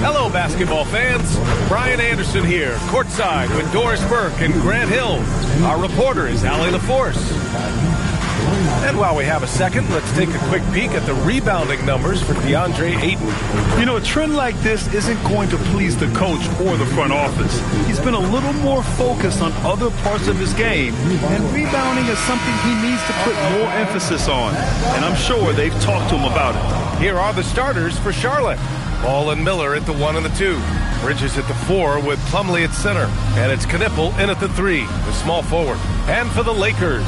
Hello, basketball fans. Brian Anderson here, courtside with Doris Burke and Grant Hill. Our reporter is Allie LaForce. And while we have a second, let's take a quick peek at the rebounding numbers for DeAndre Ayton. You know, a trend like this isn't going to please the coach or the front office. He's been a little more focused on other parts of his game, and rebounding is something he needs to put more emphasis on. And I'm sure they've talked to him about it. Here are the starters for Charlotte. Ball and Miller at the 1 and the 2. Bridges at the 4 with Plumlee at center. And it's Knipple in at the 3, the small forward. And for the Lakers,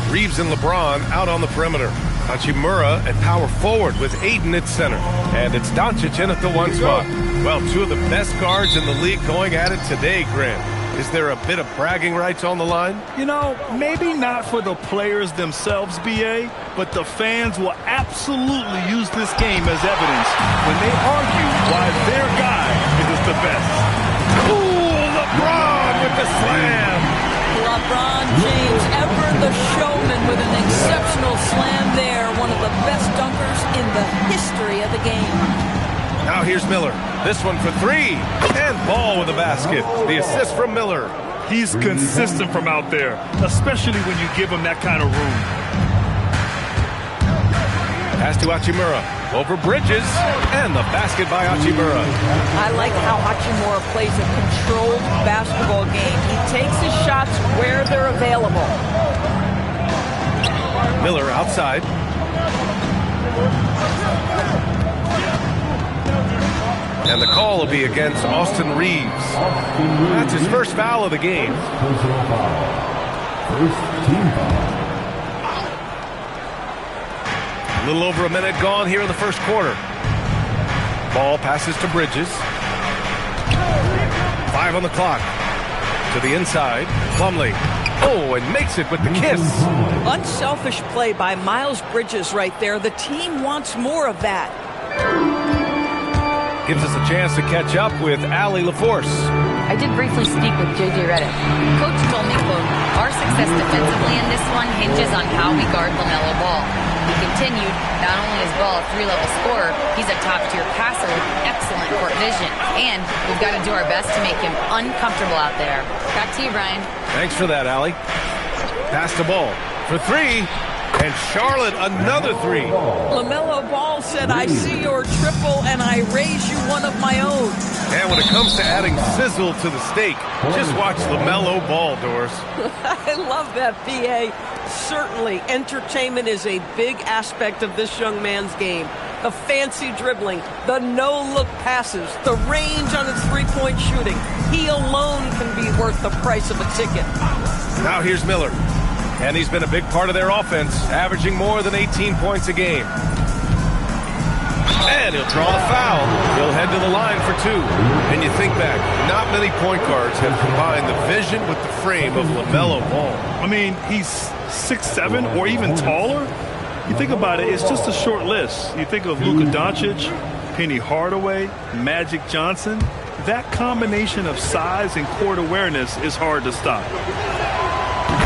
Reeves and LeBron out on the perimeter. Hachimura at power forward with Ayton at center. And it's Doncic in at the 1 spot. Well, 2 of the best guards in the league going at it today, Grant. Is there a bit of bragging rights on the line? You know, maybe not for the players themselves, B.A., but the fans will absolutely use this game as evidence when they argue why their guy is the best. Ooh, LeBron with the slam! LeBron James, ever the showman with an exceptional slam there. One of the best dunkers in the history of the game. Now here's Miller. This one for 3. And Ball with the basket. The assist from Miller. He's consistent from out there, especially when you give him that kind of room. Pass to Hachimura. Over Bridges. And the basket by Hachimura. I like how Hachimura plays a controlled basketball game. He takes his shots where they're available. Miller outside. And the call will be against Austin Reeves. That's his first foul of the game. A little over a minute gone here in the first quarter. Ball passes to Bridges. 5 on the clock. To the inside. Plumlee. Oh, and makes it with the kiss. Unselfish play by Miles Bridges right there. The team wants more of that. Gives us a chance to catch up with Allie LaForce. I did briefly speak with J.J. Redick. Coach told me, quote, our success defensively in this one hinges on how we guard LaMelo Ball. He continued, not only is Ball a 3-level scorer, he's a top-tier passer with excellent court vision. And we've got to do our best to make him uncomfortable out there. Back to you, Brian. Thanks for that, Allie. Pass the ball for 3. And Charlotte, another 3. LaMelo Ball said, I see your triple and I raise you one of my own. And when it comes to adding sizzle to the steak, just watch LaMelo Ball, Doris. I love that, B.A. Certainly, entertainment is a big aspect of this young man's game. The fancy dribbling, the no-look passes, the range on his three-point shooting. He alone can be worth the price of a ticket. Now here's Miller. And he's been a big part of their offense, averaging more than 18 points a game. And he'll draw the foul. He'll head to the line for 2. And you think back, not many point guards have combined the vision with the frame of LaMelo Ball. I mean, he's 6'7" or even taller. You think about it, it's just a short list. You think of Luka Doncic, Penny Hardaway, Magic Johnson. That combination of size and court awareness is hard to stop.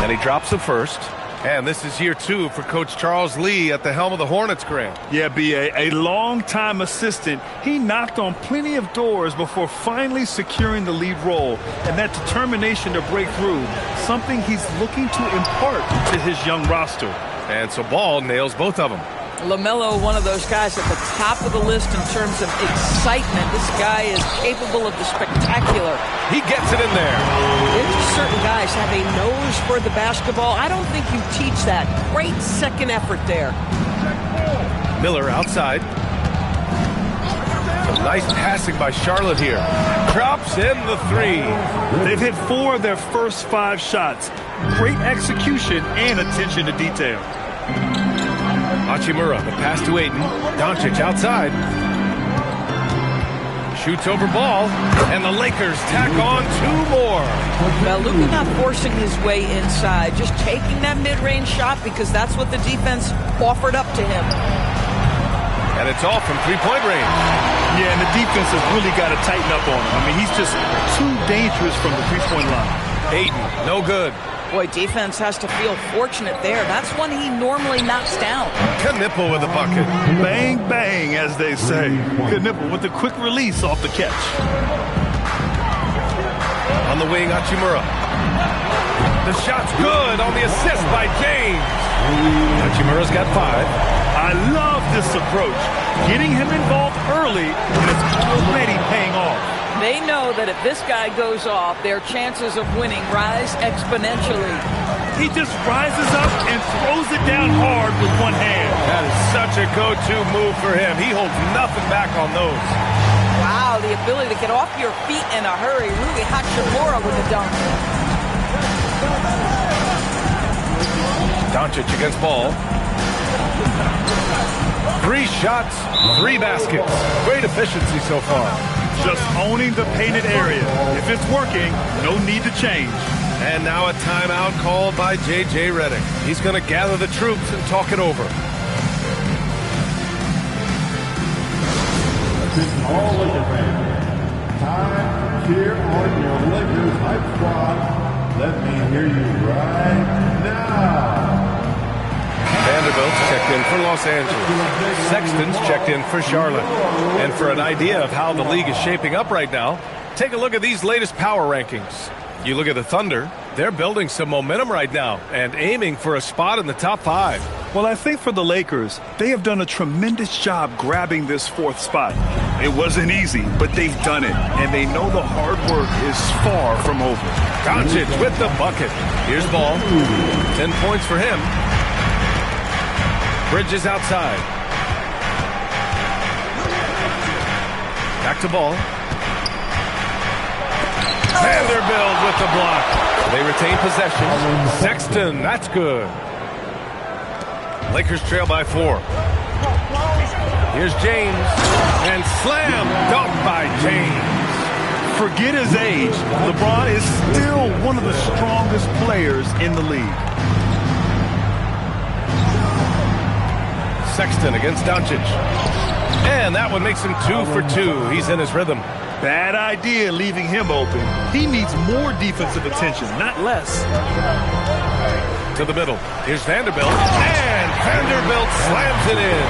And he drops the first. And this is year 2 for Coach Charles Lee at the helm of the Hornets, Grant. Yeah, B.A., a long-time assistant. He knocked on plenty of doors before finally securing the lead role. And that determination to break through, something he's looking to impart to his young roster. And so Ball nails both of them. LaMelo, one of those guys at the top of the list in terms of excitement. This guy is capable of the spectacular. He gets it in there. There's just certain guys have a nose for the basketball. I don't think you teach that. Great second effort there. Miller outside. Some nice passing by Charlotte here. Drops in the 3. They've hit 4 of their first 5 shots. Great execution and attention to detail. Hachimura, the pass to Ayton. Doncic outside. Shoots over Ball. And the Lakers tack on 2 more. Now, Luka not forcing his way inside. Just taking that mid-range shot because that's what the defense offered up to him. And it's off from 3-point range. Yeah, and the defense has really got to tighten up on him. I mean, he's just too dangerous from the 3-point line. Ayton, no good. Boy, defense has to feel fortunate there. That's one he normally knocks down. Knipple with the bucket. Bang, bang, as they say. Knipple with the quick release off the catch. On the wing, Hachimura. The shot's good on the assist by James. Hachimura's got 5. I love this approach. Getting him involved early, and it's already paying off. They know that if this guy goes off, their chances of winning rise exponentially. He just rises up and throws it down hard with one hand. That is such a go-to move for him. He holds nothing back on those. Wow, the ability to get off your feet in a hurry. Rui Hachimura with the dunk. Doncic against ball. 3 shots, 3 baskets. Great efficiency so far. Just owning the painted area. If it's working, no need to change. And now a timeout called by J.J. Redick. He's going to gather the troops and talk it over. Attention all Laker fans. Time to cheer on your Lakers hype squad. Let me hear you right now. Vanderbilt's checked in for Los Angeles. Sexton's checked in for Charlotte. And for an idea of how the league is shaping up right now, take a look at these latest power rankings. You look at the Thunder, they're building some momentum right now and aiming for a spot in the top 5. Well, I think for the Lakers, they have done a tremendous job grabbing this 4th spot. It wasn't easy, but they've done it, and they know the hard work is far from over. Doncic with the bucket. Here's ball. 10 points for him. Bridges outside. Back to ball. Vanderbilt with the block. They retain possession. Sexton, that's good. Lakers trail by 4. Here's James. And slam dunk by James. Forget his age. LeBron is still one of the strongest players in the league. Sexton against Doncic. And that one makes him 2 for 2. He's in his rhythm. Bad idea leaving him open. He needs more defensive attention, not less. To the middle. Here's Vanderbilt. And Vanderbilt slams it in.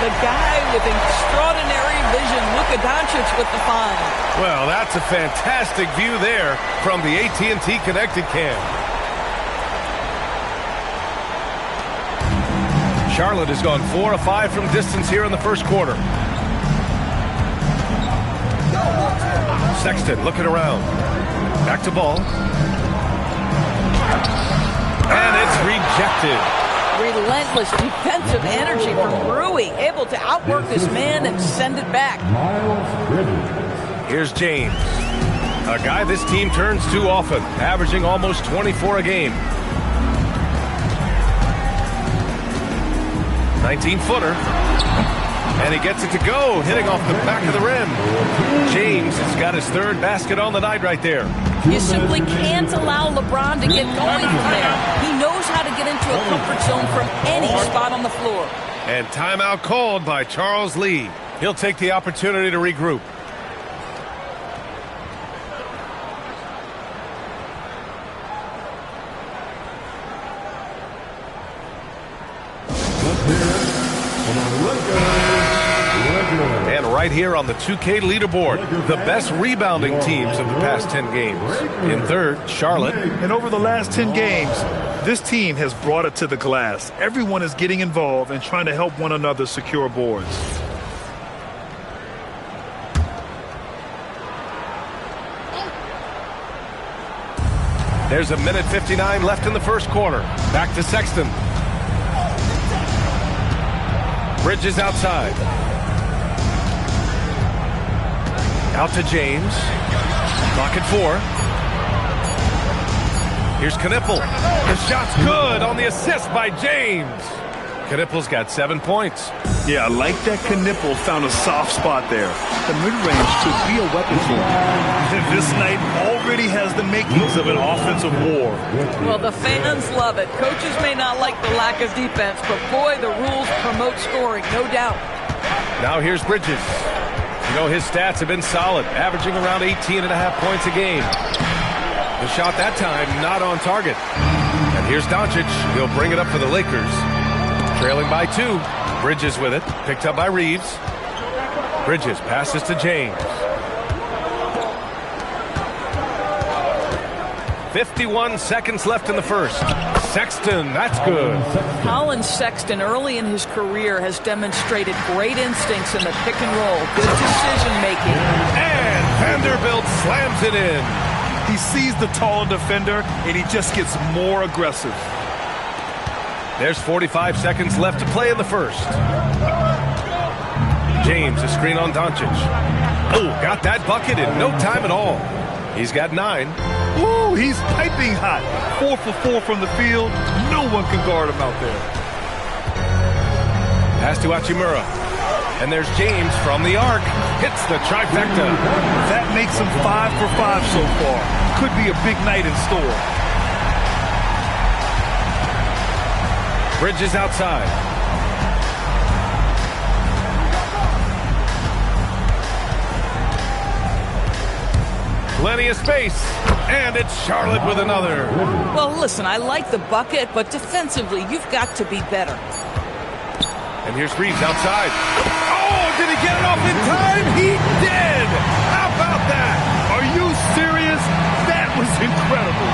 The guy with extraordinary vision, Luka Doncic with the find. Well, that's a fantastic view there from the AT&T Connected Cam. Charlotte has gone 4 of 5 from distance here in the first quarter. Sexton looking around. Back to ball. And it's rejected. Relentless defensive energy from Rui, able to outwork this man and send it back. Here's James, a guy this team turns to often, averaging almost 24 a game. 19-footer. And he gets it to go, hitting off the back of the rim. James has got his 3rd basket on the night right there. You simply can't allow LeBron to get going from there. He knows how to get into a comfort zone from any spot on the floor. And timeout called by Charles Lee. He'll take the opportunity to regroup. And right here on the 2K leaderboard, the best rebounding teams of the past 10 games. In 3rd, Charlotte. And over the last 10 games, this team has brought it to the glass. Everyone is getting involved and trying to help one another secure boards. There's a minute 59 left in the first quarter. Back to Sexton. Bridges outside. Out to James. Clock at 4. Here's Knipple. The shot's good on the assist by James. Knipple's got 7 points. Yeah, I like that Knipple found a soft spot there. The mid-range could be a weapon for him. This night already has the makings of an offensive war. Well, the fans love it. Coaches may not like the lack of defense, but boy, the rules promote scoring, no doubt. Now here's Bridges. You know, his stats have been solid, averaging around 18.5 points a game. The shot that time not on target. Here's Doncic. He'll bring it up for the Lakers. Trailing by 2. Bridges with it. Picked up by Reeves. Bridges passes to James. 51 seconds left in the first. Sexton, that's good. Colin Sexton, early in his career, has demonstrated great instincts in the pick and roll. Good decision making. And Vanderbilt slams it in. He sees the taller defender, and he just gets more aggressive. There's 45 seconds left to play in the first. James, a screen on Doncic. Oh, got that bucket in no time at all. He's got 9. Ooh, he's piping hot. 4 for 4 from the field. No one can guard him out there. Pass to Hachimura. And there's James from the arc. Hits the trifecta. That makes him 5 for 5 so far. Could be a big night in store. Bridges outside. Plenty of space. And it's Charlotte with another. Well, listen, I like the bucket, but defensively, you've got to be better. And here's Reeves outside. Oh, did he get it off in time? He did! How about that? Are you serious? That was incredible.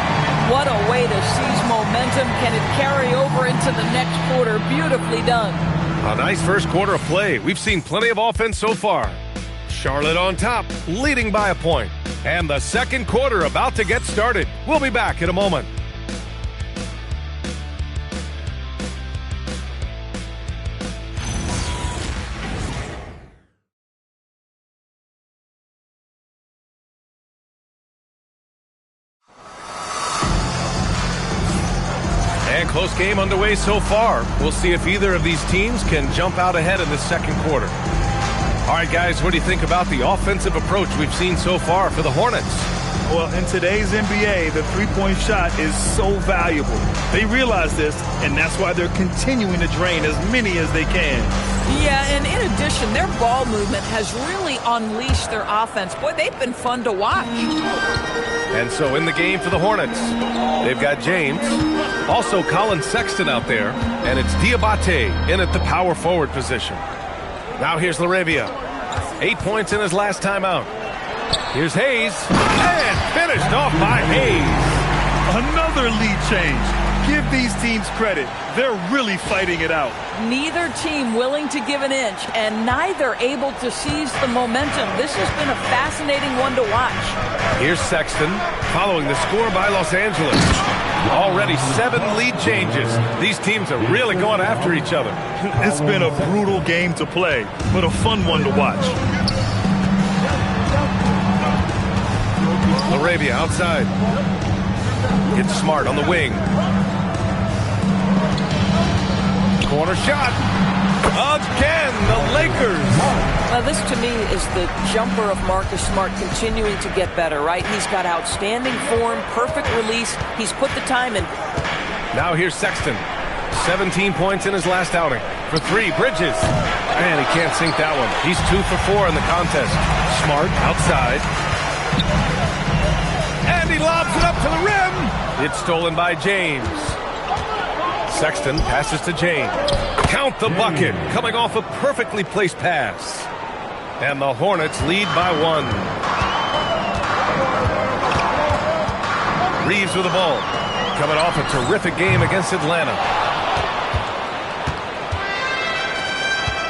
What a way to seize momentum. Can it carry over into the next quarter? Beautifully done. A nice first quarter of play. We've seen plenty of offense so far. Charlotte on top, leading by a point. And the second quarter about to get started. We'll be back in a moment. And close game underway so far. We'll see if either of these teams can jump out ahead in the second quarter. All right, guys, what do you think about the offensive approach we've seen so far for the Hornets? Well, in today's NBA, the three-point shot is so valuable. They realize this, and that's why they're continuing to drain as many as they can. Yeah, and in addition, their ball movement has really unleashed their offense. Boy, they've been fun to watch. And so in the game for the Hornets, they've got James, also Colin Sexton out there, and it's Diabate in at the power forward position. Now here's Laravia. 8 points in his last time out. Here's Hayes, and finished off by Hayes. Another lead change. Give these teams credit. They're really fighting it out. Neither team willing to give an inch, and neither able to seize the momentum. This has been a fascinating one to watch. Here's Sexton, following the score by Los Angeles. Already 7 lead changes. These teams are really going after each other. It's been a brutal game to play, but a fun one to watch. Laravia outside. It's Smart on the wing. Corner shot. Again, the Lakers. Now, this to me is the jumper of Marcus Smart continuing to get better, right? He's got outstanding form, perfect release. He's put the time in. Now here's Sexton. 17 points in his last outing. For 3, Bridges. And he can't sink that one. He's 2 for 4 in the contest. Smart outside. And he lobs it up to the rim. It's stolen by James. Sexton passes to James. Count the bucket. Coming off a perfectly placed pass. And the Hornets lead by 1. Reeves with the ball. Coming off a terrific game against Atlanta.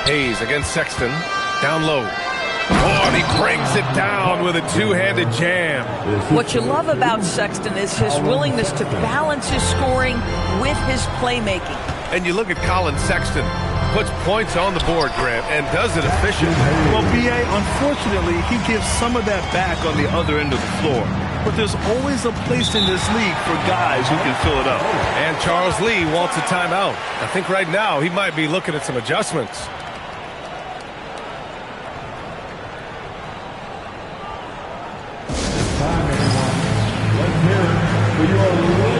Hayes against Sexton. Down low. Oh, and he brings it down with a two-handed jam. What you love about Sexton is his willingness to balance his scoring with his playmaking. And you look at Colin Sexton. Puts points on the board, Grant, and does it efficiently. Well, B.A., unfortunately, he gives some of that back on the other end of the floor. But there's always a place in this league for guys who can fill it up. And Charles Lee wants a timeout. I think right now he might be looking at some adjustments. It's time, everyone. Let's hear it for your Lakers.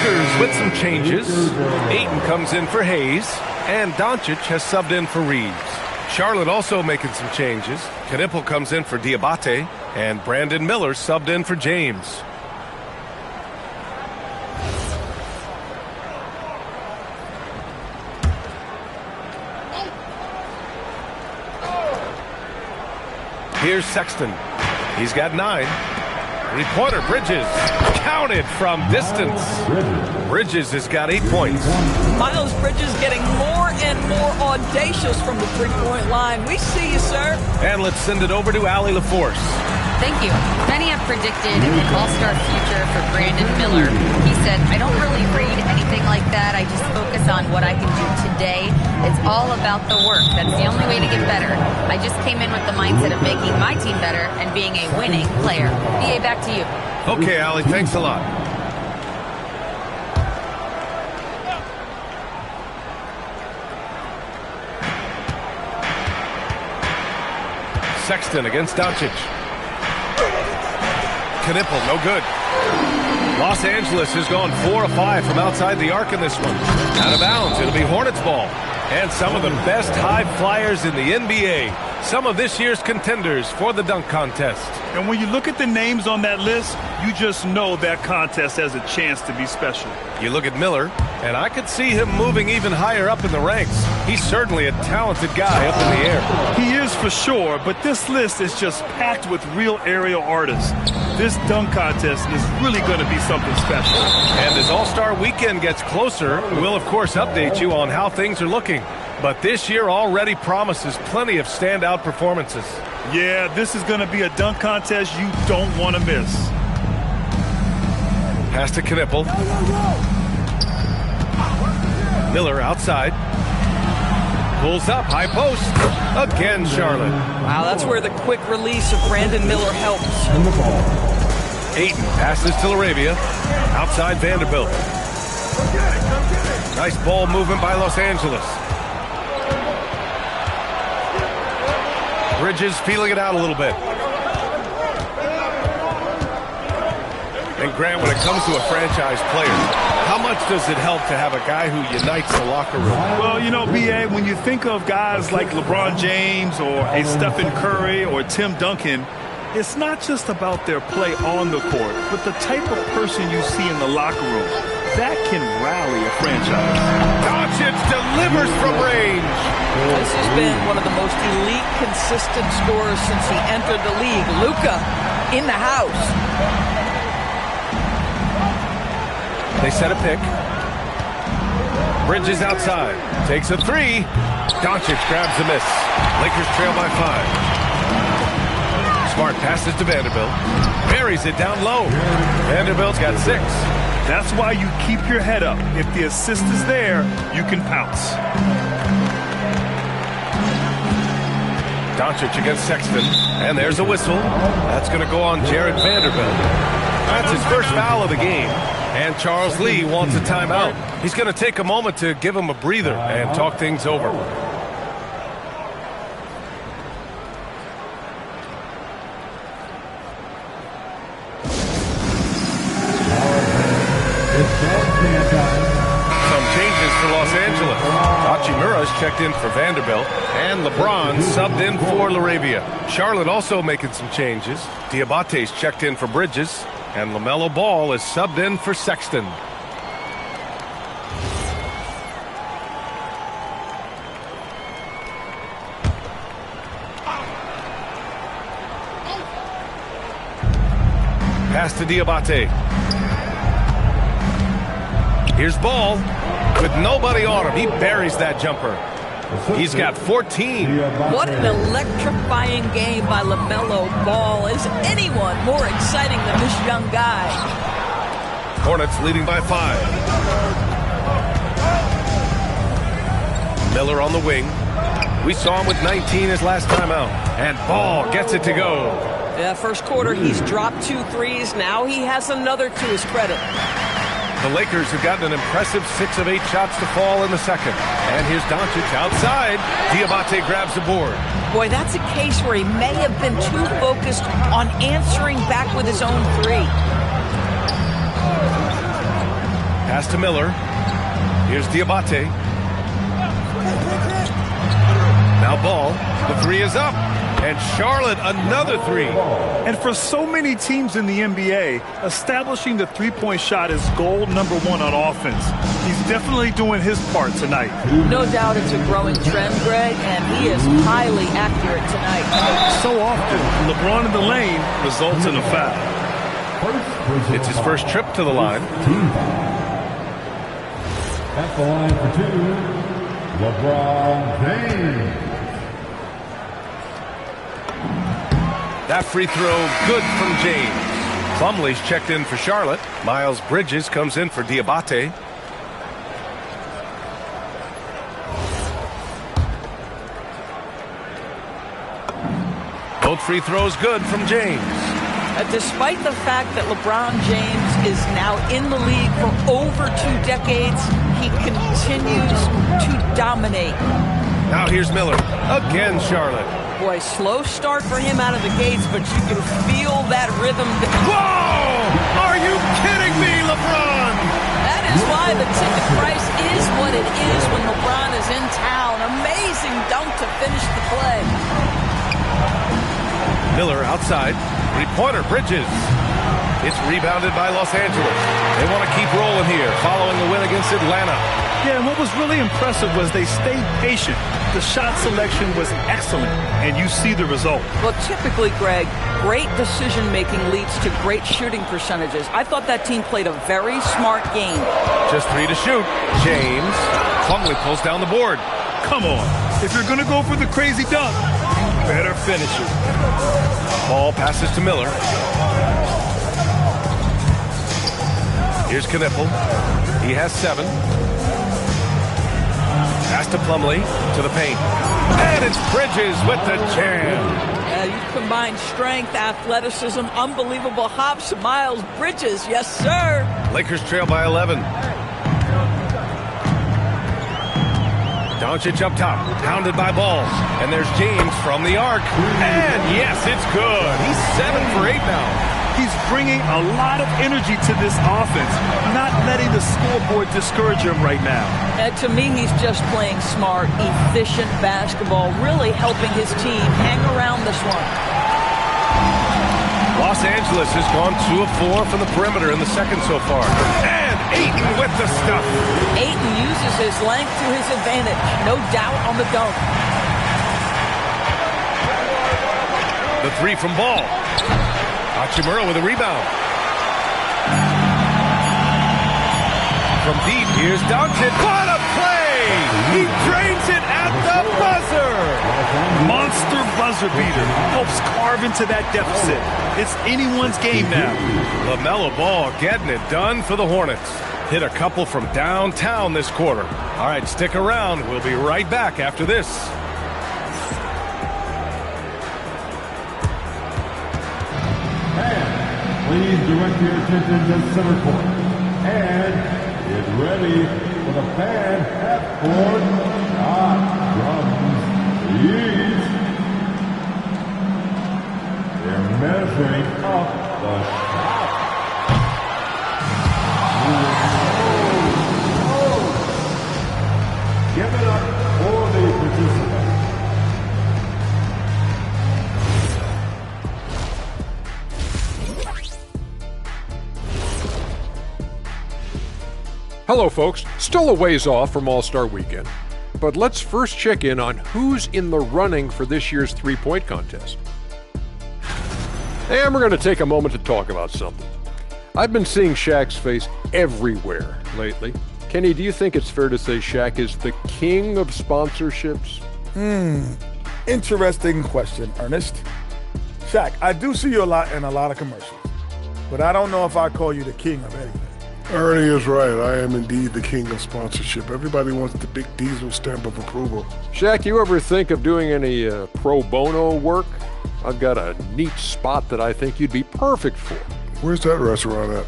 Lakers with some changes. Ayton comes in for Hayes, and Doncic has subbed in for Reeves. Charlotte also making some changes. Knipple comes in for Diabate, and Brandon Miller subbed in for James. Here's Sexton. He's got 9. Three-pointer, Bridges. Counted from distance. Bridges has got 8 points. Miles Bridges getting more and more audacious from the three-point line. We see you, sir. And let's send it over to Allie LaForce. Thank you. Many have predicted an all-star future for Brandon Miller. He said, I don't really read anything like that. I just focus on what I can do today. It's all about the work. That's the only way to get better. I just came in with the mindset of making my team better and being a winning player. BA, back to you. Okay, Allie, thanks a lot. Sexton against Doncic. Knipple, no good. Los Angeles has gone 4 of 5 from outside the arc in this one. Out of bounds, it'll be Hornets ball. And some of the best high flyers in the NBA. Some of this year's contenders for the dunk contest. And when you look at the names on that list, you just know that contest has a chance to be special. You look at Miller, and I could see him moving even higher up in the ranks. He's certainly a talented guy up in the air. He is for sure, but this list is just packed with real aerial artists. This dunk contest is really going to be something special. And as All-Star Weekend gets closer, we'll, of course, update you on how things are looking. But this year already promises plenty of standout performances. Yeah, this is going to be a dunk contest you don't want to miss. Pass to Knipple. Miller outside. Pulls up, high post. Again, Charlotte. Wow, that's where the quick release of Brandon Miller helps. Ayton passes to Laravia. Outside Vanderbilt. Nice ball movement by Los Angeles. Bridges feeling it out a little bit. And Grant, when it comes to a franchise player, how much does it help to have a guy who unites the locker room? Well, you know, B.A., when you think of guys like LeBron James or a Stephen Curry or Tim Duncan, it's not just about their play on the court, but the type of person you see in the locker room. That can rally a franchise. Doncic delivers from range. This has been one of the most elite, consistent scorers since he entered the league. Luka in the house. They set a pick. Bridges outside. Takes a 3. Doncic grabs the miss. Lakers trail by 5. Smart passes to Vanderbilt. Buries it down low. Vanderbilt's got 6. That's why you keep your head up. If the assist is there, you can pounce. Doncic against Sexton. And there's a whistle. That's going to go on Jared Vanderbilt. That's his first foul of the game. And Charles Lee wants a timeout. He's going to take a moment to give him a breather and talk things over. Some changes for Los Angeles. Hachimura's checked in for Vanderbilt, and LeBron subbed in for Laravia. Charlotte also making some changes. Diabate's checked in for Bridges, and LaMelo Ball is subbed in for Sexton. Pass to Diabate. Here's Ball with nobody on him. He buries that jumper. He's got 14. What an electrifying game by LaMelo Ball. Is anyone more exciting than this young guy? Hornets leading by 5. Miller on the wing. We saw him with 19 his last time out. And Ball gets it to go. Yeah, first quarter, he's dropped 2 threes. Now he has another to his credit. The Lakers have gotten an impressive 6 of 8 shots to fall in the second. And here's Doncic outside. Diabate grabs the board. Boy, that's a case where he may have been too focused on answering back with his own 3. Pass to Miller. Here's Diabate. Now Ball. The three is up. And Charlotte, another three. And for so many teams in the NBA, establishing the three-point shot is goal number one on offense. He's definitely doing his part tonight. No doubt it's a growing trend, Greg, and he is highly accurate tonight. So often, LeBron in the lane results in a foul. It's his first trip to the line. At the line for two, LeBron James. That free throw good from James. Plumlee's checked in for Charlotte. Miles Bridges comes in for Diabate. Both free throws good from James. Despite the fact that LeBron James is now in the league for over 2 decades, he continues to dominate. Now here's Miller. Again, Charlotte. Boy, slow start for him out of the gates, but you can feel that rhythm. Whoa! Are you kidding me, LeBron? That is why the ticket price is what it is when LeBron is in town. Amazing dunk to finish the play. Miller outside. Three-pointer, Bridges. It's rebounded by Los Angeles. They want to keep rolling here following the win against Atlanta. Yeah, and what was really impressive was they stayed patient. The shot selection was excellent, and you see the result. Well, typically, Greg, great decision-making leads to great shooting percentages. I thought that team played a very smart game. Just 3 to shoot. James. Plumlee pulls down the board. Come on. If you're going to go for the crazy dunk, better finish it. Ball passes to Miller. Here's Knipple. He has 7. Pass to Plumlee, to the paint. And it's Bridges with the jam. You combine strength, athleticism, unbelievable hops. Miles Bridges, yes, sir. Lakers trail by 11. Doncic up top, pounded by Ball. And there's James from the arc. And yes, it's good. He's 7 for 8 now. He's bringing a lot of energy to this offense, not letting the scoreboard discourage him right now. To me, he's just playing smart, efficient basketball, really helping his team hang around this one. Los Angeles has gone 2 of 4 from the perimeter in the second so far. And Ayton with the stuff. Ayton uses his length to his advantage. No doubt on the dunk. The 3 from Ball. Hachimura with a rebound. From deep, here's Doncic. What a play! He drains it at the buzzer! Monster buzzer beater. Helps carve into that deficit. It's anyone's game now. LaMelo Ball getting it done for the Hornets. Hit a couple from downtown this quarter. All right, stick around. We'll be right back after this. Please direct your attention to center court. And get ready for the fan half-court shot from the East. They're measuring up the shot. Give it up for the participants. Hello, folks. Still a ways off from All-Star Weekend, but let's first check in on who's in the running for this year's three-point contest. And we're going to take a moment to talk about something. I've been seeing Shaq's face everywhere lately. Kenny, do you think it's fair to say Shaq is the king of sponsorships? Interesting question, Ernest. Shaq, I do see you in a lot of commercials, but I don't know if I call you the king of anything. Ernie is right. I am indeed the king of sponsorship. Everybody wants the big Diesel stamp of approval. Shaq, you ever think of doing any pro bono work? I've got a neat spot that I think you'd be perfect for. Where's that restaurant at?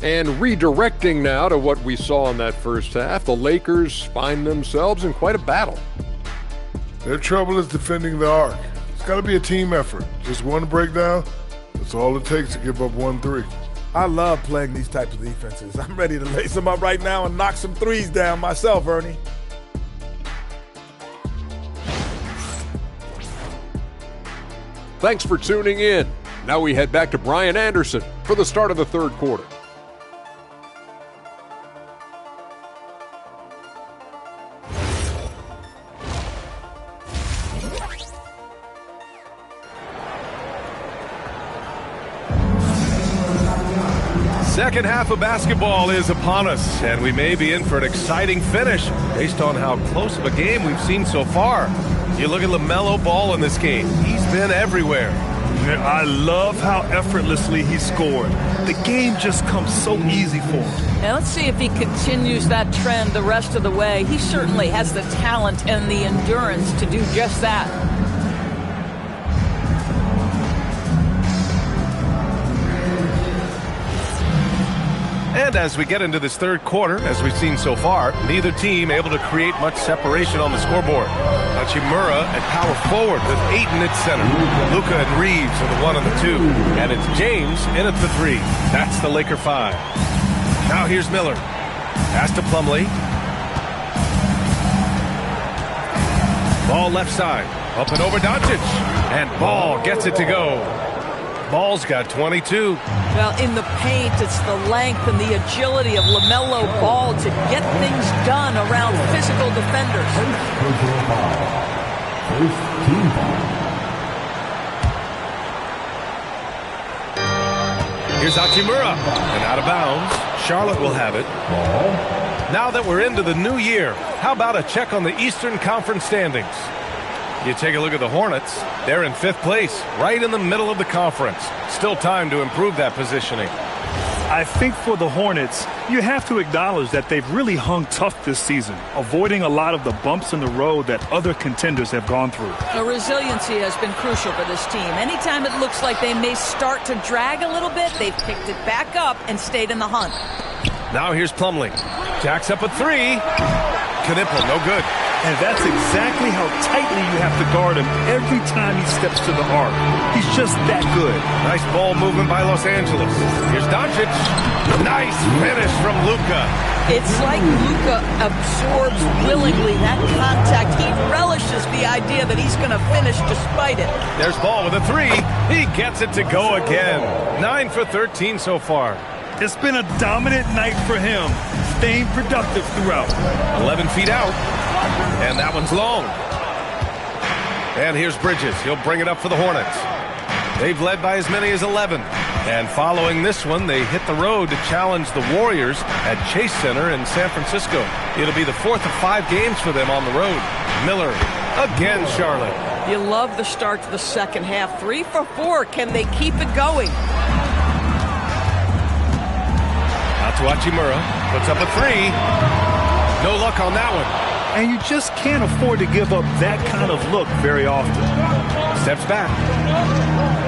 And redirecting now to what we saw in that first half, the Lakers find themselves in quite a battle. Their trouble is defending the arc. It's got to be a team effort. Just one breakdown, that's all it takes to give up 1-3. I love playing these types of defenses. I'm ready to lace them up right now and knock some threes down myself, Ernie. Thanks for tuning in. Now we head back to Brian Anderson for the start of the third quarter. Second half of basketball is upon us, and we may be in for an exciting finish based on how close of a game we've seen so far. You look at LaMelo Ball in this game. He's been everywhere. I love how effortlessly he scored. The game just comes so easy for him. Now let's see if he continues that trend the rest of the way. He certainly has the talent and the endurance to do just that. And as we get into this third quarter, as we've seen so far, neither team able to create much separation on the scoreboard. Hachimura at power forward with Ayton at center. Luka and Reeves are the 1 and the 2. And it's James in at the 3. That's the Laker 5. Now here's Miller. Pass to Plumlee. Ball left side. Up and over Doncic. And Ball gets it to go. Ball's got 22. Well, in the paint, it's the length and the agility of LaMelo Ball to get things done around physical defenders. First team foul. Here's Hachimura. And out of bounds. Charlotte will have it. Ball. Now that we're into the new year, how about a check on the Eastern Conference standings? You take a look at the Hornets. They're in 5th place, right in the middle of the conference. Still time to improve that positioning. I think for the Hornets, you have to acknowledge that they've really hung tough this season, avoiding a lot of the bumps in the road that other contenders have gone through. The resiliency has been crucial for this team. Anytime it looks like they may start to drag a little bit, they've picked it back up and stayed in the hunt. Now here's Plumlee. Jacks up a 3. Knipple, no good. And that's exactly how tightly you have to guard him every time he steps to the arc. He's just that good. Nice ball movement by Los Angeles. Here's Doncic. Nice finish from Luka. It's like Luka absorbs willingly that contact. He relishes the idea that he's going to finish despite it. There's Ball with a 3. He gets it to go again. 9 for 13 so far. It's been a dominant night for him, staying productive throughout. 11 feet out, and that one's long. And here's Bridges. He'll bring it up for the Hornets. They've led by as many as 11. And following this one, they hit the road to challenge the Warriors at Chase Center in San Francisco. It'll be the 4th of 5 games for them on the road. Miller, again Charlotte. You love the start to the second half. 3 for 4. Can they keep it going? Out to Hachimura. Puts up a 3. No luck on that one. And you just can't afford to give up that kind of look very often. Steps back.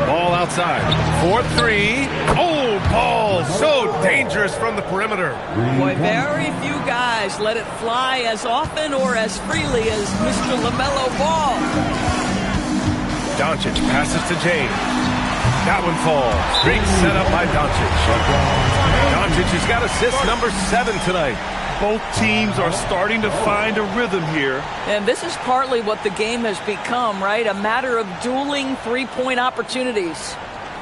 Ball outside. 4-3. Oh, Ball so dangerous from the perimeter. Boy, very few guys let it fly as often or as freely as Mr. LaMelo Ball. Doncic passes to James. That one falls. Great setup by Doncic. Doncic has got assist number 7 tonight. Both teams are starting to find a rhythm here. And this is partly what the game has become, right? A matter of dueling three-point opportunities.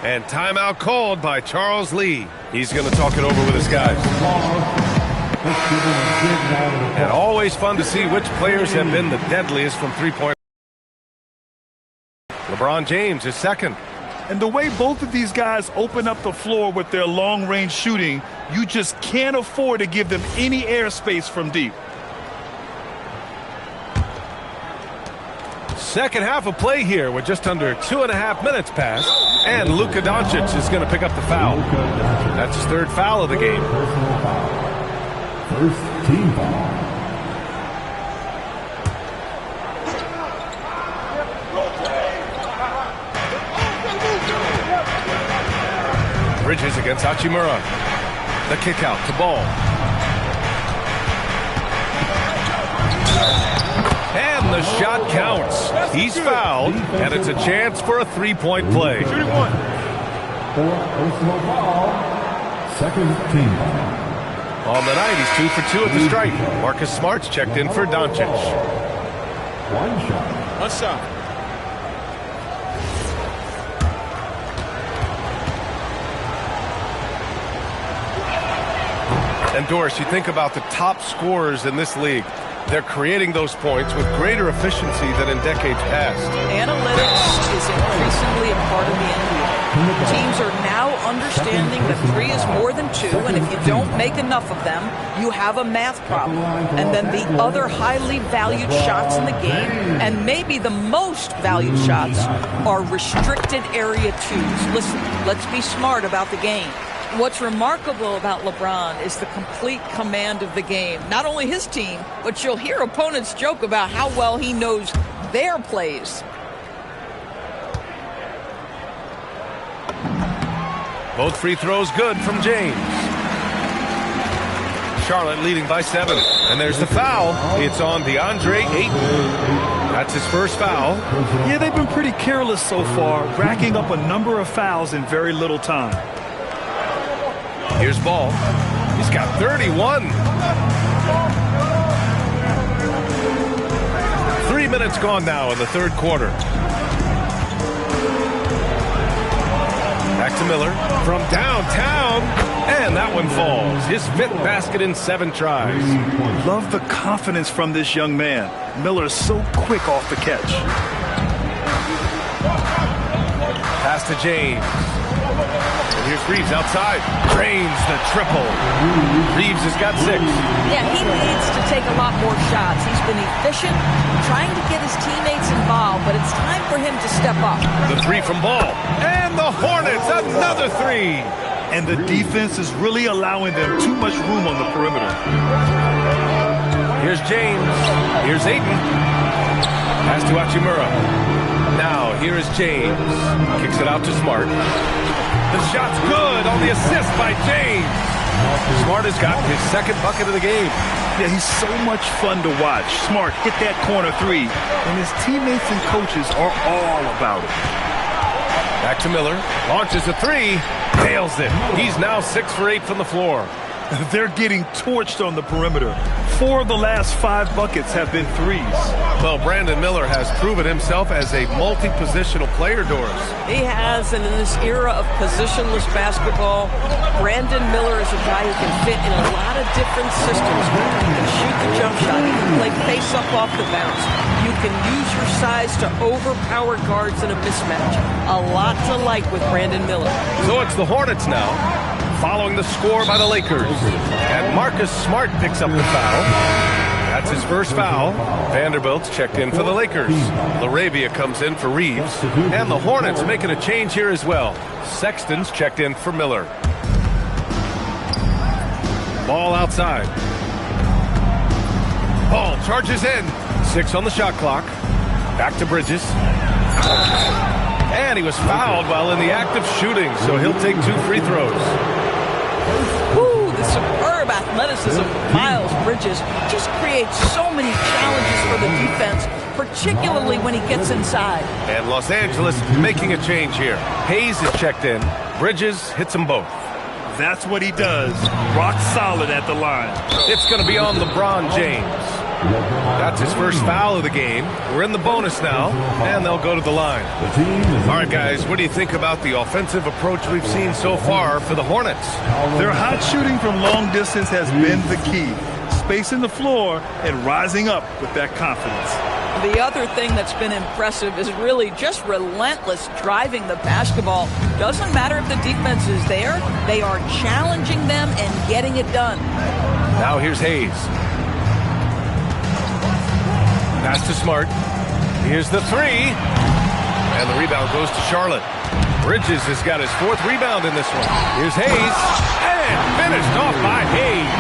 And timeout called by Charles Lee. He's going to talk it over with his guys. And always fun to see which players have been the deadliest from three-point. LeBron James is second. And the way both of these guys open up the floor with their long-range shooting, you just can't afford to give them any airspace from deep. Second half of play here with just under 2.5 minutes passed. And Luka Doncic is going to pick up the foul. That's his 3rd foul of the game. Personal foul. First team foul. Bridges against Hachimura. The kick out to Ball. And the shot counts. He's fouled, and it's a chance for a 3-point play. Fourth personal foul. Second team. On the night, he's 2 for 2 at the stripe. Marcus Smart's checked in for Doncic. One shot. What's up? And Doris, you think about the top scorers in this league. They're creating those points with greater efficiency than in decades past. Analytics is increasingly a part of the NBA. Teams are now understanding that 3 is more than 2, and if you don't make enough of them, you have a math problem. And then the other highly valued shots in the game, and maybe the most valued shots, are restricted area 2s. Listen, let's be smart about the game. What's remarkable about LeBron is the complete command of the game. Not only his team, but you'll hear opponents joke about how well he knows their plays. Both free throws good from James. Charlotte leading by 7. And there's the foul. It's on DeAndre Ayton. That's his first foul. Yeah, they've been pretty careless so far, racking up a number of fouls in very little time. Here's Ball. He's got 31. 3 minutes gone now in the third quarter. Back to Miller from downtown. And that one falls. His 5th basket in 7 tries. Love the confidence from this young man. Miller is so quick off the catch. Pass to James. And here's Reeves outside. Drains the triple. Reeves has got 6. Yeah, he needs to take a lot more shots. He's been efficient, trying to get his teammates involved, but it's time for him to step up. The 3 from Ball. And the Hornets, another 3. And the defense is really allowing them too much room on the perimeter. Here's James. Here's Ayton. Pass to Hachimura. Now, here is James. Kicks it out to Smart. The shot's good on the assist by James. Smart has got his 2nd bucket of the game. Yeah, he's so much fun to watch. Smart hit that corner 3, and his teammates and coaches are all about it. Back to Miller. Launches a 3. Nails it. He's now 6 for 8 from the floor. They're getting torched on the perimeter. 4 of the last 5 buckets have been 3s. Well, Brandon Miller has proven himself as a multi-positional player, Doris. He has, and in this era of positionless basketball, Brandon Miller is a guy who can fit in a lot of different systems. He can shoot the jump shot. He can play face-up off the bounce. You can use your size to overpower guards in a mismatch. A lot to like with Brandon Miller. So it's the Hornets now, following the score by the Lakers. And Marcus Smart picks up the foul. That's his first foul. Vanderbilt's checked in for the Lakers. LaRavia comes in for Reeves. And the Hornets making a change here as well. Sexton's checked in for Miller. Ball outside. Ball charges in. 6 on the shot clock. Back to Bridges. And he was fouled while in the act of shooting, so he'll take 2 free throws. Ooh, the superb athleticism of Miles Bridges just creates so many challenges for the defense, particularly when he gets inside. And Los Angeles making a change here. Hayes is checked in. Bridges hits them both. That's what he does. Rock solid at the line. It's going to be on LeBron James. That's his first foul of the game. We're in the bonus now, and they'll go to the line. All right, guys, what do you think about the offensive approach we've seen so far for the Hornets? Their hot shooting from long distance has been the key. Spacing the floor and rising up with that confidence. The other thing that's been impressive is really just relentless driving the basketball. Doesn't matter if the defense is there, they are challenging them and getting it done. Now here's Hayes. Pass to Smart. Here's the 3. And the rebound goes to Charlotte. Bridges has got his 4th rebound in this one. Here's Hayes. And finished off by Hayes.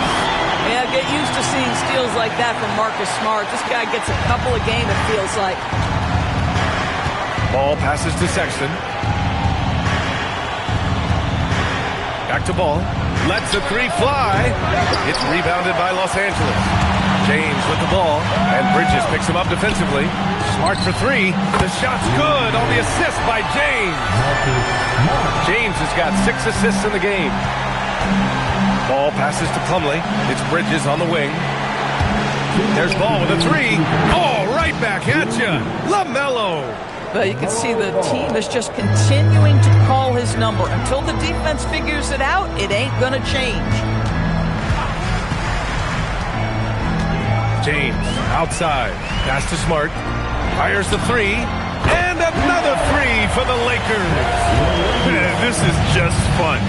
Yeah, get used to seeing steals like that from Marcus Smart. This guy gets a couple a game, it feels like. Ball passes to Sexton. Back to Ball. Lets the 3 fly. It's rebounded by Los Angeles. James with the ball, and Bridges picks him up defensively. Smart for 3. The shot's good on the assist by James. James has got 6 assists in the game. Ball passes to Plumlee. It's Bridges on the wing. There's Ball with a three. Oh, right back at you. LaMelo. But you can see the team is just continuing to call his number. Until the defense figures it out, it ain't going to change. James outside. Pass to Smart. Fires the three. And another three for the Lakers. Man, this is just fun.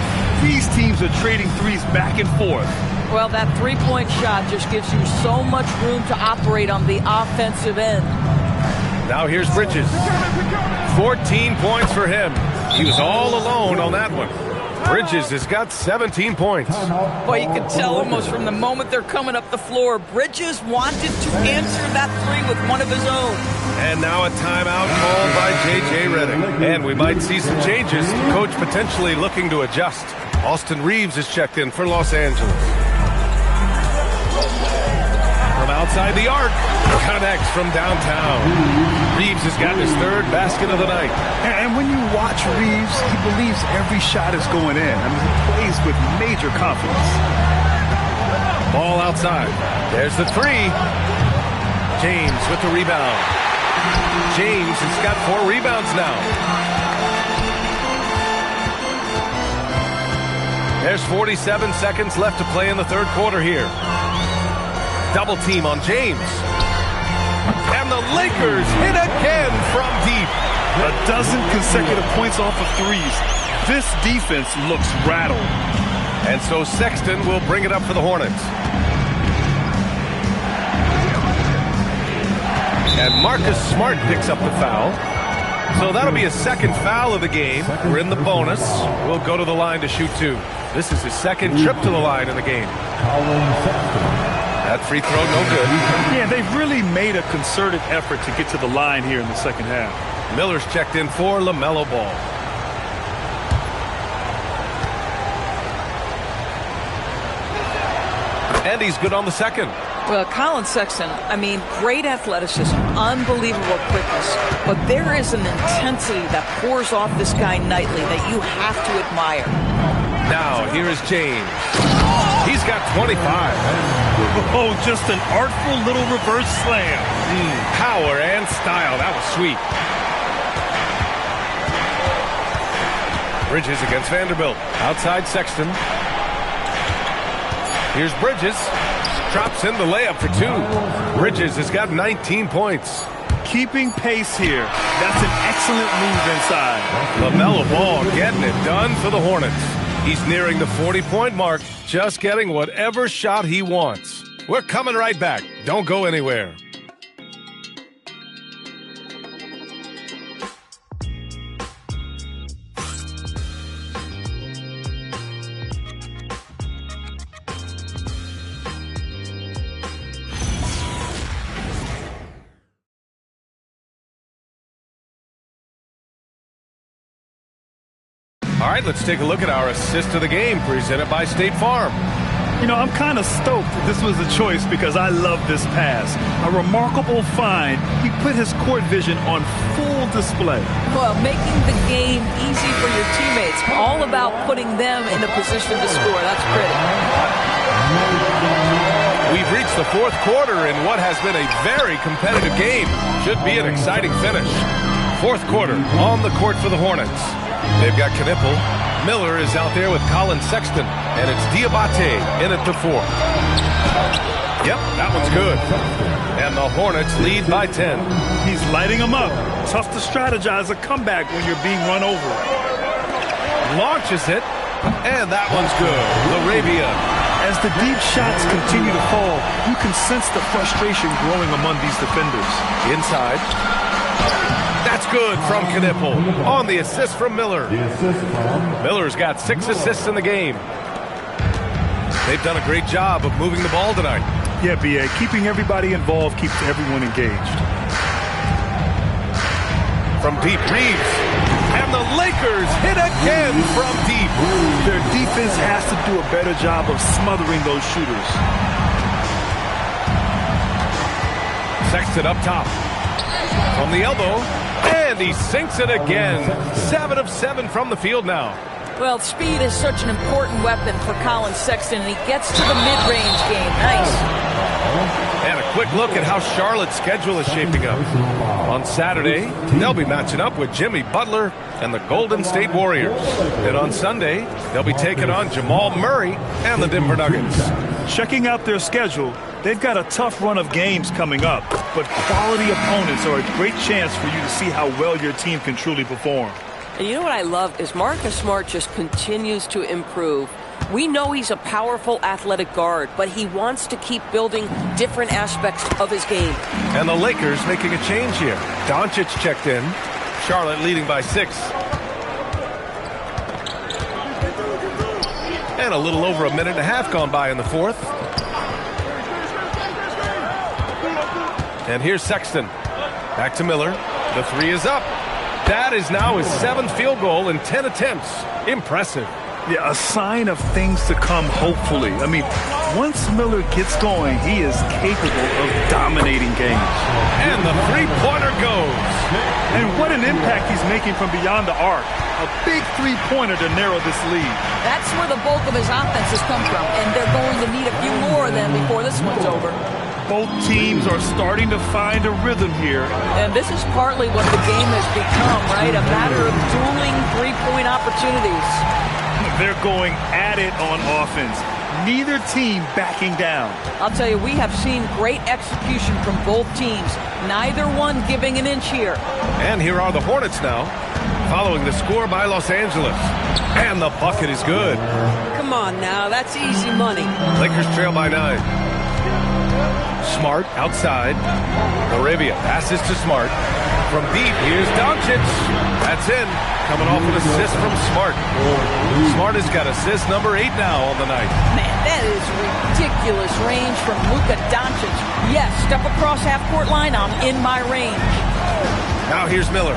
These teams are trading threes back and forth. Well, that three-point shot just gives you so much room to operate on the offensive end. Now here's Bridges. 14 points for him. He was all alone on that one. Bridges has got 17 points. Well, you can tell almost from the moment they're coming up the floor, Bridges wanted to answer that three with one of his own. And now a timeout called by J.J. Redick. And we might see some changes. Coach potentially looking to adjust. Austin Reeves is checked in for Los Angeles. From outside the arc, connects from downtown. Reeves has gotten his third basket of the night. And when you watch Reeves, he believes every shot is going in. I mean, he plays with major confidence. Ball outside. There's the three. James with the rebound. James has got 4 rebounds now. There's 47 seconds left to play in the third quarter here. Double team on James. And the Lakers hit again from deep. A dozen consecutive points off of threes. This defense looks rattled. And so Sexton will bring it up for the Hornets. And Marcus Smart picks up the foul. So that'll be a second foul of the game. We're in the bonus. We'll go to the line to shoot 2. This is his second trip to the line in the game. That free throw, no good. Yeah, they've really made a concerted effort to get to the line here in the second half. Miller's checked in for LaMelo Ball. And he's good on the second. Well, Colin Sexton, I mean, great athleticism, unbelievable quickness, but there is an intensity that pours off this guy nightly that you have to admire. Now, here is James. He's got 25. Oh, just an artful little reverse slam. Power and style. That was sweet. Bridges against Vanderbilt. Outside Sexton. Here's Bridges. Drops in the layup for 2. Bridges has got 19 points. Keeping pace here. That's an excellent move inside. LaMelo Ball getting it done for the Hornets. He's nearing the 40-point mark, just getting whatever shot he wants. We're coming right back. Don't go anywhere. All right, let's take a look at our assist of the game presented by State Farm. You know, I'm kind of stoked this was a choice because I love this pass. A remarkable find. He put his court vision on full display. Well, making the game easy for your teammates. All about putting them in a position to score. That's pretty. We've reached the fourth quarter in what has been a very competitive game. Should be an exciting finish. Fourth quarter on the court for the Hornets. They've got Knipple. Miller is out there with Colin Sexton. And it's Diabate in at the 4. Yep, that one's good. And the Hornets lead by 10. He's lighting them up. Tough to strategize a comeback when you're being run over. Launches it. And that one's good. Arabia. As the deep shots continue to fall, you can sense the frustration growing among these defenders. Inside. That's good from Knipple on the assist from Miller. Miller's got 6 assists in the game. They've done a great job of moving the ball tonight. Yeah, B.A. Keeping everybody involved keeps everyone engaged. From deep, Reeves. And the Lakers hit again from deep. Their defense has to do a better job of smothering those shooters. Sexton up top. From the elbow. And he sinks it again. 7 of 7 from the field now. Well, speed is such an important weapon for Colin Sexton, and he gets to the mid-range game. Nice. And a quick look at how Charlotte's schedule is shaping up. On Saturday, they'll be matching up with Jimmy Butler and the Golden State Warriors. Then on Sunday, they'll be taking on Jamal Murray and the Denver Nuggets. Checking out their schedule, they've got a tough run of games coming up, but quality opponents are a great chance for you to see how well your team can truly perform. And you know what I love is Marcus Smart just continues to improve. We know he's a powerful athletic guard, but he wants to keep building different aspects of his game. And the Lakers making a change here. Doncic checked in. Charlotte leading by 6. And a little over a minute and a half gone by in the fourth. And here's Sexton. Back to Miller. The 3 is up. That is now his 7th field goal in 10 attempts. Impressive. Yeah, a sign of things to come, hopefully. I mean, once Miller gets going, he is capable of dominating games. And the three-pointer goes. And what an impact he's making from beyond the arc. A big three-pointer to narrow this lead. That's where the bulk of his offense has come from, and they're going to need a few more of them before this one's over. Both teams are starting to find a rhythm here. And this is partly what the game has become, right? A matter of dueling three-point opportunities. They're going at it on offense. Neither team backing down. I'll tell you, we have seen great execution from both teams. Neither one giving an inch here. And here are the Hornets now, following the score by Los Angeles. And the bucket is good. Come on now, that's easy money. Lakers trail by 9. Smart outside. Arabia passes to Smart. From deep, here's Doncic. That's in. Coming off an assist from Smart. Smart has got assist number 8 now on the night. Man, that is ridiculous range from Luka Doncic. Yes, step across half-court line, I'm in my range. Now here's Miller.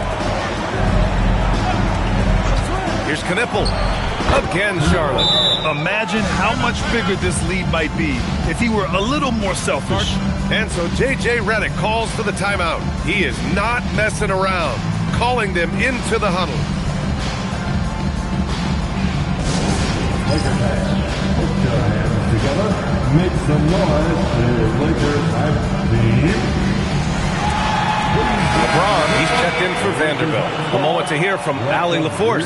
Here's Knipple. Again, Charlotte. Imagine how much bigger this lead might be if he were a little more selfish. And so J.J. Redick calls for the timeout. He is not messing around, calling them into the huddle. Lakers fans, put your hands together. Make some noise for Lakers team. LeBron, he's checked in for Vanderbilt. A moment to hear from Allie LaForce.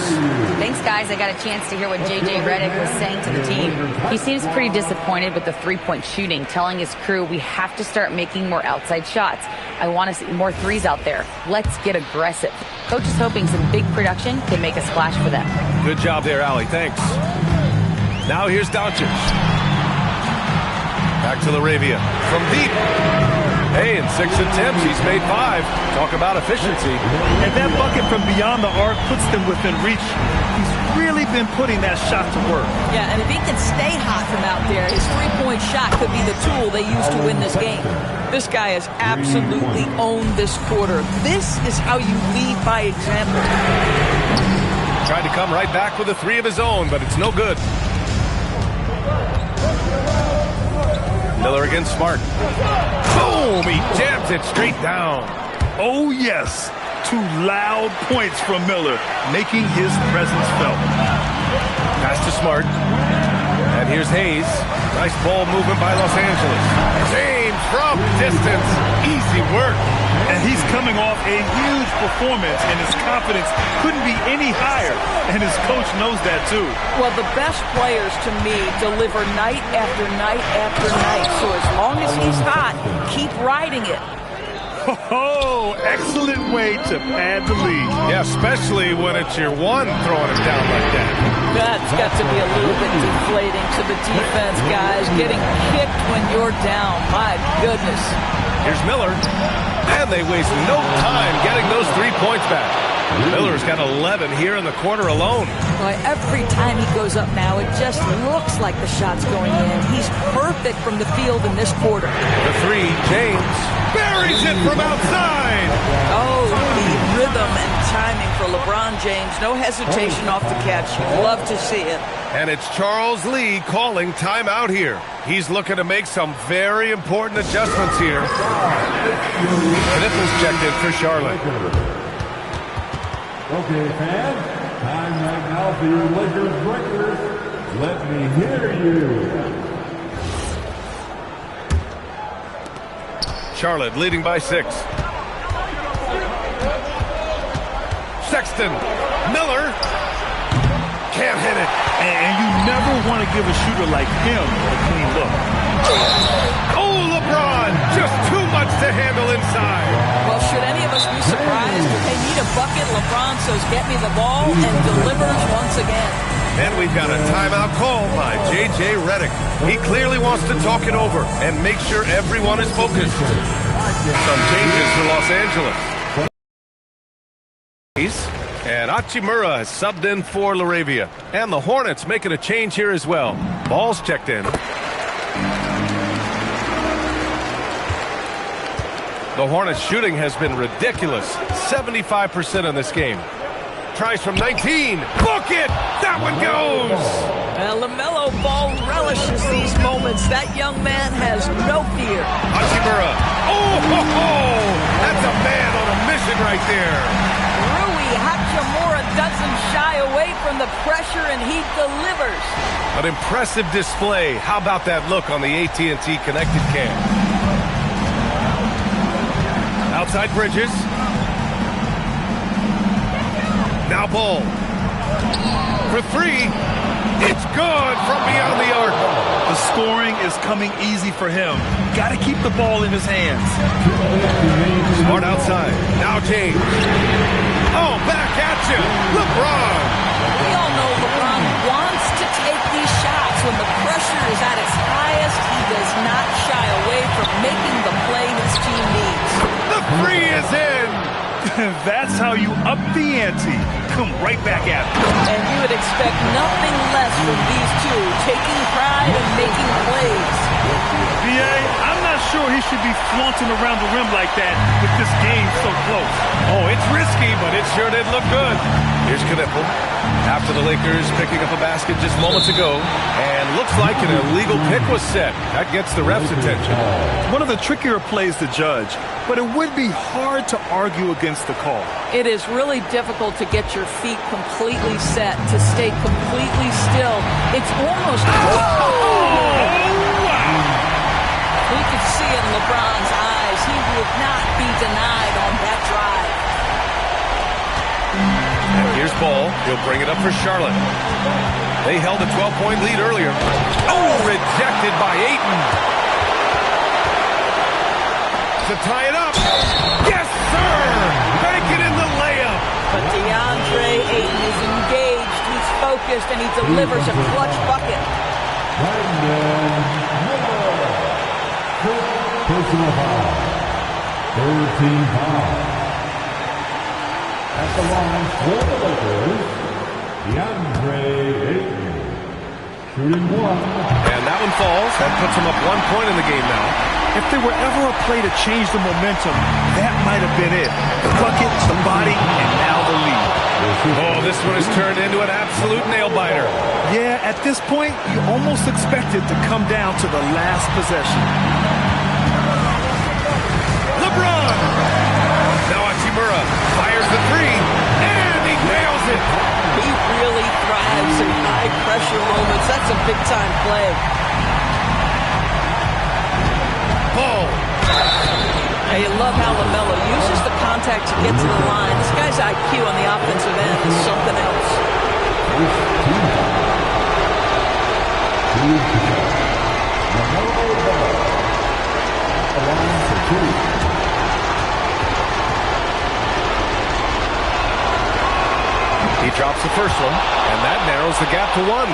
Thanks, guys. I got a chance to hear what J.J. Redick was saying to the team. He seems pretty disappointed with the three-point shooting, telling his crew we have to start making more outside shots. I want to see more threes out there. Let's get aggressive. Coach is hoping some big production can make a splash for them. Good job there, Allie. Thanks. Now here's Doncic. Back to LaRavia. From deep. Hey, in 6 attempts, he's made 5. Talk about efficiency. And that bucket from beyond the arc puts them within reach. He's really been putting that shot to work. Yeah, and if he can stay hot from out there, his three-point shot could be the tool they use to win this game. This guy has absolutely owned this quarter. This is how you lead by example. Tried to come right back with a 3 of his own, but it's no good. Miller against Smart. Boom! He jams it straight down. Oh, yes. 2 loud points from Miller, making his presence felt. Pass to Smart. And here's Hayes. Nice ball movement by Los Angeles. James from distance. Easy work. And he's coming off a huge performance, and his confidence couldn't be any higher. And his coach knows that, too. Well, the best players, to me, deliver night after night after night. So as long as he's hot, keep riding it. Oh, excellent way to pad the lead. Yeah, especially when it's your one throwing it down like that. That's got to be a little bit deflating to the defense, guys. Getting kicked when you're down. My goodness. Here's Miller. And they waste no time getting those 3 points back. Miller's got 11 here in the quarter alone. Boy, every time he goes up now, it just looks like the shot's going in. He's perfect from the field in this quarter. The 3, James buries it from outside. Oh, the rhythm and timing for LeBron James. No hesitation off the catch. You love to see it. And it's Charles Lee calling timeout here. He's looking to make some very important adjustments here. Knipples checked in for Charlotte. Okay, fans, time right now now for your Lakers breakers, let me hear you. Charlotte leading by 6. Sexton, Miller, can't hit it. And you never want to give a shooter like him a clean look. Oh, LeBron, just too much to handle inside. Well, should any of us be surprised if they need a bucket? LeBron says, get me the ball, and delivers once again. And we've got a timeout call by J.J. Redick. He clearly wants to talk it over and make sure everyone is focused. Some changes for Los Angeles. And Hachimura has subbed in for LaRavia. And the Hornets making a change here as well. Ball's checked in. The Hornets shooting has been ridiculous. 75% in this game. Tries from 19. Book it! That one goes! And LaMelo Ball relishes these moments. That young man has no fear. Hachimura. Oh, ho, ho! That's a man on a mission right there. Rui Hachimura doesn't shy away from the pressure, and he delivers. An impressive display. How about that look on the AT&T connected cam? Outside Bridges. Now Ball. For 3. It's good from beyond the arc. The scoring is coming easy for him. Got to keep the ball in his hands. Smart outside. Now James. Oh, back at you. LeBron. We all know LeBron wants to take these shots. When the pressure is at its highest, he does not shy away from making the play his team needs. The 3 is in. That's how you up the ante. Come right back at him. And you would expect nothing less from these two, taking pride and making plays. B.A., I'm not sure he should be flaunting around the rim like that with this game so close. Oh, it's risky, but it sure did look good. Here's Knipple. After the Lakers picking up a basket just moments ago. And looks like an illegal pick was set. That gets the ref's attention. One of the trickier plays to judge, but it would be hard to argue against the call. It is really difficult to get your feet completely set, to stay completely still. It's almost... We could see it in LeBron's eyes. He would not be denied on that drive. And here's Ball. He'll bring it up for Charlotte. They held a 12-point lead earlier. Oh, rejected by Ayton. To tie it up. Yes, sir! Make it in the layup. But DeAndre Ayton is engaged. He's focused, and he delivers a clutch bucket. Personal foul. 13 foul. At the line for the Lakers, DeAndre Ayton. Shooting 1. And that one falls. That puts him up 1 point in the game now. If there were ever a play to change the momentum, that might have been it. The bucket, the body, and now the lead. Oh, this one has turned into an absolute nail-biter. Yeah, at this point, you almost expect it to come down to the last possession. LeBron! Now Hachimura fires the 3, and he nails it. He really thrives in high-pressure moments. That's a big-time play. Ball. Now, you love how LaMelo uses the contact to get to the line. This guy's IQ on the offensive end is something else. He drops the first one, and that narrows the gap to 1.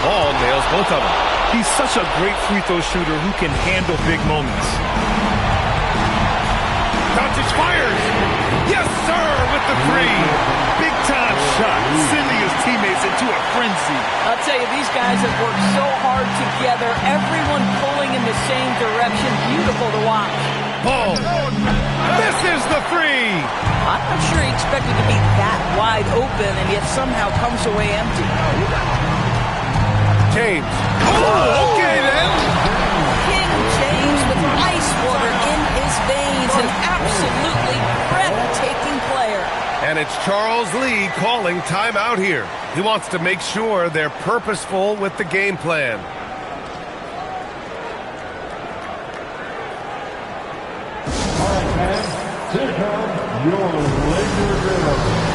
Ball nails both of them. He's such a great free throw shooter who can handle big moments. Doncic fires. Yes, sir, with the 3. Big time shot, sending his teammates into a frenzy. I'll tell you, these guys have worked so hard together. Everyone pulling in the same direction. Beautiful to watch. Ball. This is the 3. I'm not sure he expected to be that wide open and yet somehow comes away empty. James. Oh, okay then. King James with ice water in his veins. An absolutely breathtaking player. And it's Charles Lee calling timeout here. He wants to make sure they're purposeful with the game plan. All right, fans, here comes your Lakers anthem.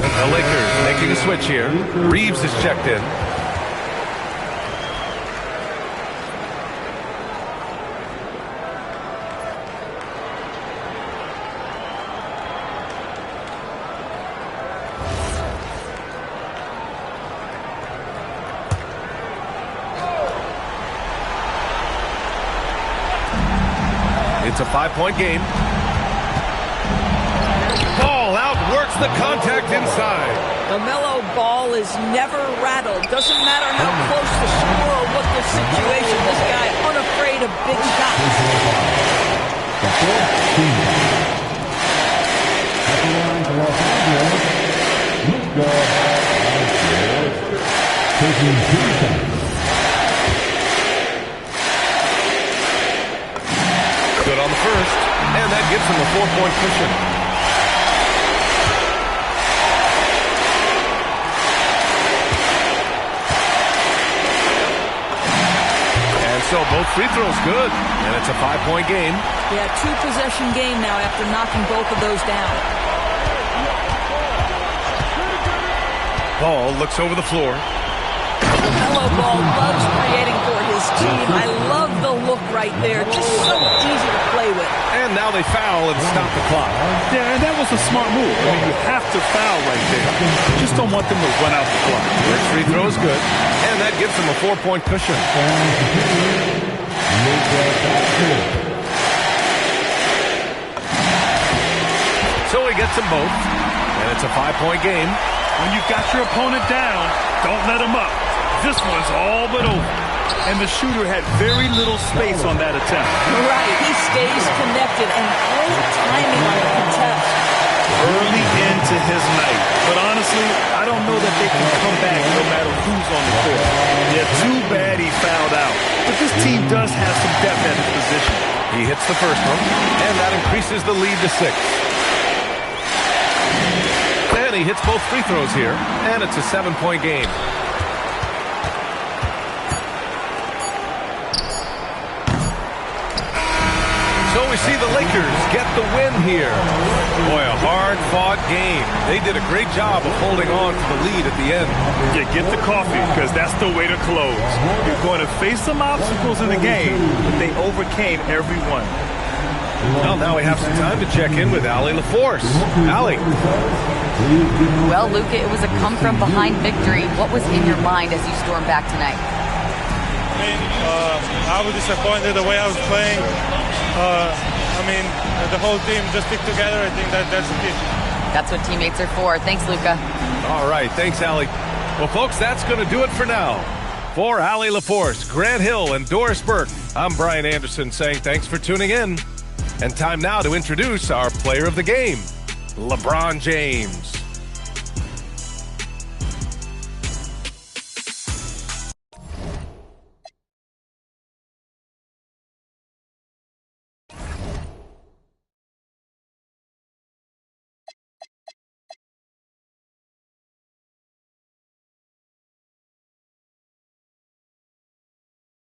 The Lakers making a switch here. Reeves is checked in. It's a 5-point game. Ball outworks the contact inside. The mellow ball is never rattled. Doesn't matter how close the score or what the situation. This guy unafraid of big shots. The fourth team. At the line for Los Angeles, Luka taking 2 shots. Good on the first, and that gives him a 4-point cushion. And so both free throws good, and it's a 5-point game. Yeah, 2-possession game now after knocking both of those down. Ball looks over the floor. The mellow ball loves creating for his team. I love the look right there. Just so easy to play with. And now they foul and stop the clock. Yeah, and that was a smart move. I mean, you have to foul right there. You just don't want them to run out the clock. First free throw is good, and that gives them a 4-point cushion. So he gets them both, and it's a 5-point game. When you've got your opponent down, don't let him up. This one's all but over. And the shooter had very little space on that attempt. Right, he stays connected and great timing on the contest. Early into his night. But honestly, I don't know that they can come back no matter who's on the court. Yeah, too bad he fouled out. But this team does have some depth at his position. He hits the first one, and that increases the lead to 6. And he hits both free throws here, and it's a 7-point game. So we see the Lakers get the win here. Boy, a hard-fought game. They did a great job of holding on to the lead at the end. Yeah, get the coffee, because that's the way to close. You're going to face some obstacles in the game, but they overcame every one. Well, now we have some time to check in with Allie LaForce. Allie. Well, Luka, it was a come-from-behind victory. What was in your mind as you stormed back tonight? I was disappointed the way I was playing. The whole team just stick together. I think that's the key. That's what teammates are for. Thanks, Luka. All right. Thanks, Allie. Well, folks, that's going to do it for now. For Allie LaForce, Grant Hill, and Doris Burke, I'm Brian Anderson saying thanks for tuning in. And time now to introduce our player of the game, LeBron James.